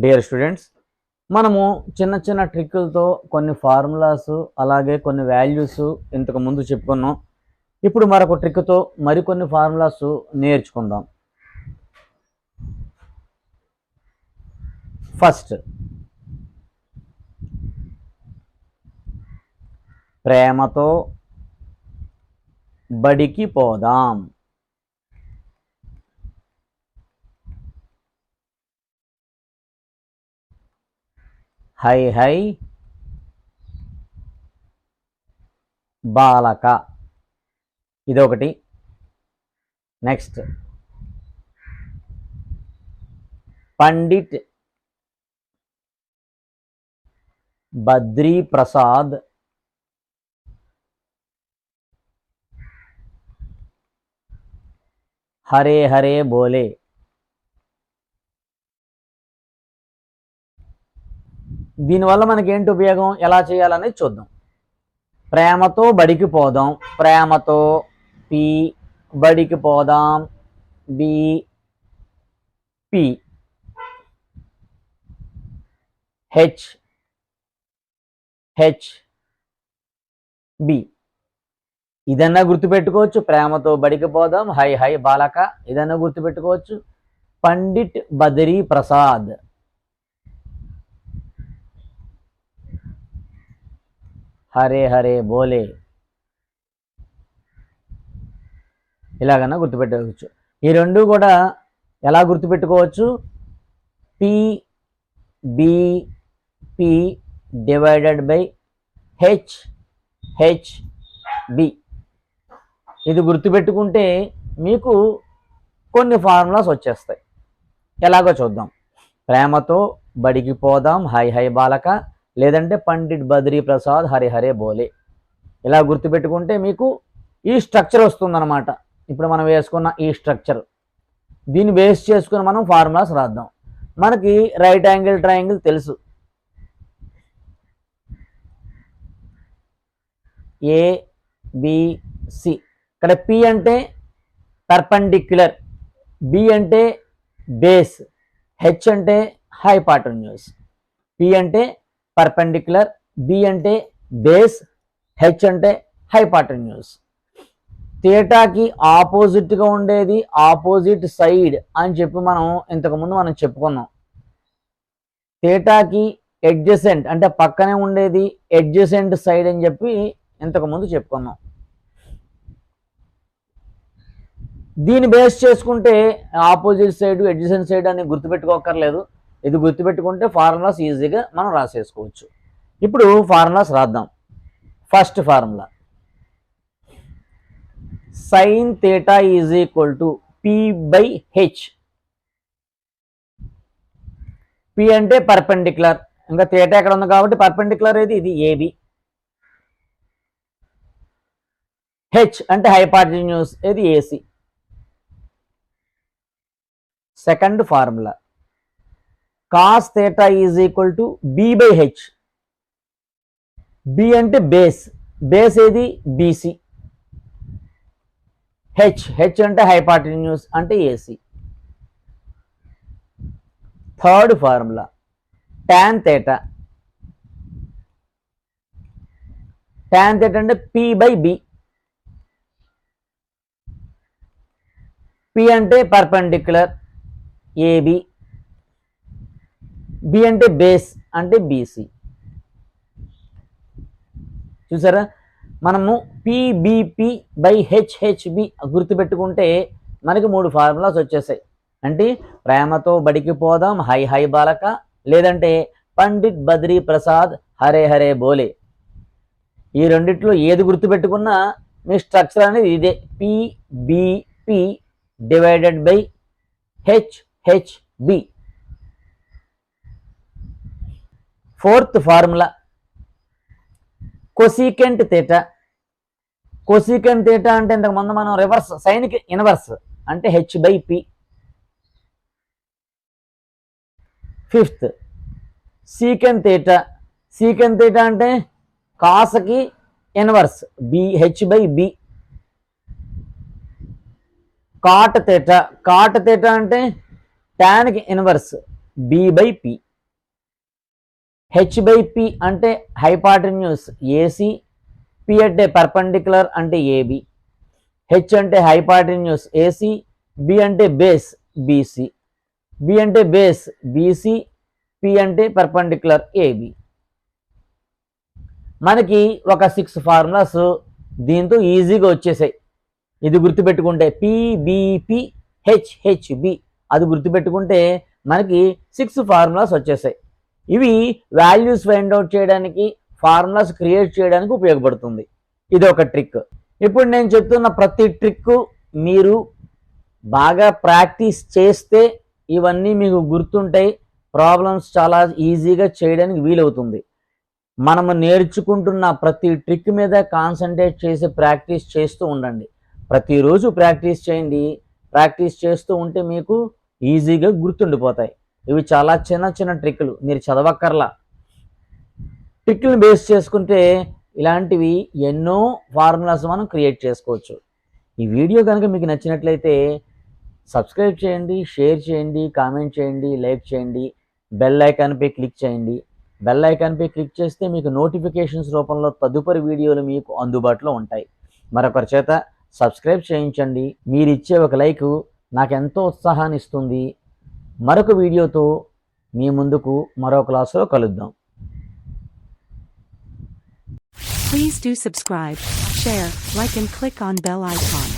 Dear students, మనము చిన్న చిన్న ట్రిక్కులతో కొన్ని ఫార్ములాస్ అలాగే కొన్ని వాల్యూస్ ఇంతకు ముందు చెప్పుకున్నాం. ఇప్పుడు మరొక ట్రిక్తో మరికొన్ని ఫార్ములాస్ నేర్చుకుందాం. ఫస్ట్, ప్రేమతో బడికి పోదాం. హై హై బాలక, ఇదొకటి. నెక్స్ట్, పండిట్ బద్రీ ప్రసాద్ హరే హరే బోలే. దీనివల్ల మనకేంటి ఉపయోగం, ఎలా చేయాలనేది చూద్దాం. ప్రేమతో బడికి పోదాం. ప్రేమతో పి, బడికి పోదాం B, P. H H B. ఇదన్నా గుర్తుపెట్టుకోవచ్చు. ప్రేమతో బడికి పోదాం, హై హై బాలక, ఇదన్నా గుర్తుపెట్టుకోవచ్చు. పండిట్ బద్రీ ప్రసాద్, హరే హరే బోలే, ఇలాగన్నా గుర్తుపెట్టుకోవచ్చు. ఈ రెండు కూడా ఎలా గుర్తుపెట్టుకోవచ్చు, P B P divided by H H B. ఇది గుర్తుపెట్టుకుంటే మీకు కొన్ని ఫార్ములాస్ వచ్చేస్తాయి. ఎలాగో చూద్దాం. ప్రేమతో బడికి పోదాం, హై హై బాలక, లేదంటే పండిట్ బద్రీ ప్రసాద్ హరి హరే బోలే. ఇలా గుర్తుపెట్టుకుంటే మీకు ఈ స్ట్రక్చర్ వస్తుందన్నమాట. ఇప్పుడు మనం వేసుకున్న ఈ స్ట్రక్చర్, దీన్ని బేస్ చేసుకుని మనం ఫార్ములాస్ రాద్దాం. మనకి రైట్ యాంగిల్ ట్రయాంగిల్ తెలుసు. ఏబిసి. ఇక్కడ పి అంటే పర్పెండిక్యులర్, బి అంటే బేస్, హెచ్ అంటే హైపాటన్యూస్. పి అంటే పర్పెండిక్యులర్, బి అంటే బేస్, హెచ్ అంటే హైపాటన్యూస్. థీటాకి ఆపోజిట్గా ఉండేది ఆపోజిట్ సైడ్ అని చెప్పి మనం ఇంతకుముందు మనం చెప్పుకున్నాం. థీటాకి ఎడ్జసెంట్ అంటే పక్కనే ఉండేది ఎడ్జసెంట్ సైడ్ అని చెప్పి ఇంతకుముందు చెప్పుకున్నాం. దీన్ని బేస్ చేసుకుంటే ఆపోజిట్ సైడ్ ఎడ్జసెంట్ సైడ్ అని గుర్తుపెట్టుకోకర్లేదు. ఇది గుర్తుపెట్టుకుంటే ఫార్ములాస్ ఈజీగా మనం రాసేసుకోవచ్చు. ఇప్పుడు ఫార్ములాస్ రాద్దాం. First formula, sine theta is equal to P by H. P అంటే పర్పెండిక్యులర్, ఇంకా థీటా ఎక్కడ ఉంది కాబట్టి పర్పెండిక్యులర్ ఏది, ఇది ఏబి. హెచ్ అంటే హైపాటన్యూస్, ఏది AC. Second formula, cos theta is equal to B by H. B అంటే బేస్, బేస్ ఏది బీసీ. హెచ్ హెచ్ అంటే హైపాటన్యూస్ అంటే AC. Third formula, tan theta. Tan theta అంటే పి బై బి. పి అంటే perpendicular, AB. B అంటే base అంటే BC. చూసారా, మనము పిబిపి బై హెచ్హెచ్బి గుర్తుపెట్టుకుంటే మనకి 3 ఫార్ములాస్ వచ్చేసాయి. అంటే ప్రేమతో బడికి పోదాం, హై హై బాలక, లేదంటే పండిట్ బద్రీ ప్రసాద్ హరే హరే బోలే. ఈ రెండిట్లో ఏది గుర్తుపెట్టుకున్నా మీ స్ట్రక్చర్ అనేది ఇదే, PBP divided by HHB. Fourth formula, cosecant theta. Cosecant theta అంటే ఇంతకుముందు మనం రివర్స్, సైన్కి ఇన్వర్స్ అంటే H by P. Fifth, secant theta. Secant theta అంటే కాస్కి inverse, B, H by B. Cot theta. Cot theta అంటే టాన్కి inverse, B by P. h/p అంటే హైపాటెన్యూస్ ఏసీ, పి అంటే పర్పెండిక్యులర్ అంటే ఏబి. హెచ్ అంటే హైపాటెన్యూస్ ఏసీ, బి అంటే base BC, B అంటే బేస్ బీసీ, పి అంటే పర్పెండిక్యులర్ ఏబి. మనకి ఒక 6 ఫార్ములాస్ దీంతో ఈజీగా వచ్చేసాయి. ఇది గుర్తుపెట్టుకుంటే పిబిపి హెచ్హెచ్బి అది గుర్తుపెట్టుకుంటే మనకి 6 ఫార్ములాస్ వచ్చేసాయి. ఇవి వాల్యూస్ ఫైండ్ అవుట్ చేయడానికి, ఫార్ములాస్ క్రియేట్ చేయడానికి ఉపయోగపడుతుంది. ఇది ఒక ట్రిక్. ఇప్పుడు నేను చెప్తున్న ప్రతి ట్రిక్ మీరు బాగా ప్రాక్టీస్ చేస్తే ఇవన్నీ మీకు గుర్తుంటాయి. ప్రాబ్లమ్స్ చాలా ఈజీగా చేయడానికి వీలవుతుంది. మనము నేర్చుకుంటున్న ప్రతి ట్రిక్ మీద కాన్సన్ట్రేట్ చేసి ప్రాక్టీస్ చేస్తూ ఉండండి. ప్రతిరోజు ప్రాక్టీస్ చేయండి. ప్రాక్టీస్ చేస్తూ ఉంటే మీకు ఈజీగా గుర్తుండిపోతాయి. ఇవి చాలా చిన్న చిన్న ట్రిక్లు, మీరు చదవక్కర్లా. ట్రిక్లను బేస్ చేసుకుంటే ఇలాంటివి ఎన్నో ఫార్ములాస్ మనం క్రియేట్ చేసుకోవచ్చు. ఈ వీడియో కనుక మీకు నచ్చినట్లయితే సబ్స్క్రైబ్ చేయండి, షేర్ చేయండి, కామెంట్ చేయండి, లైక్ చేయండి, బెల్ ఐకాన్పై క్లిక్ చేయండి. బెల్ ఐకాన్పై క్లిక్ చేస్తే మీకు నోటిఫికేషన్స్ రూపంలో తదుపరి వీడియోలు మీకు అందుబాటులో ఉంటాయి. మరొకరి చేత సబ్స్క్రైబ్ చేయించండి. మీరు ఇచ్చే ఒక లైక్ నాకు ఎంతో ఉత్సాహాన్ని ఇస్తుంది. మరొక వీడియోతో మీ ముందుకు మరో క్లాసులో కలుద్దాం. Please do subscribe, share, like and click on bell icon.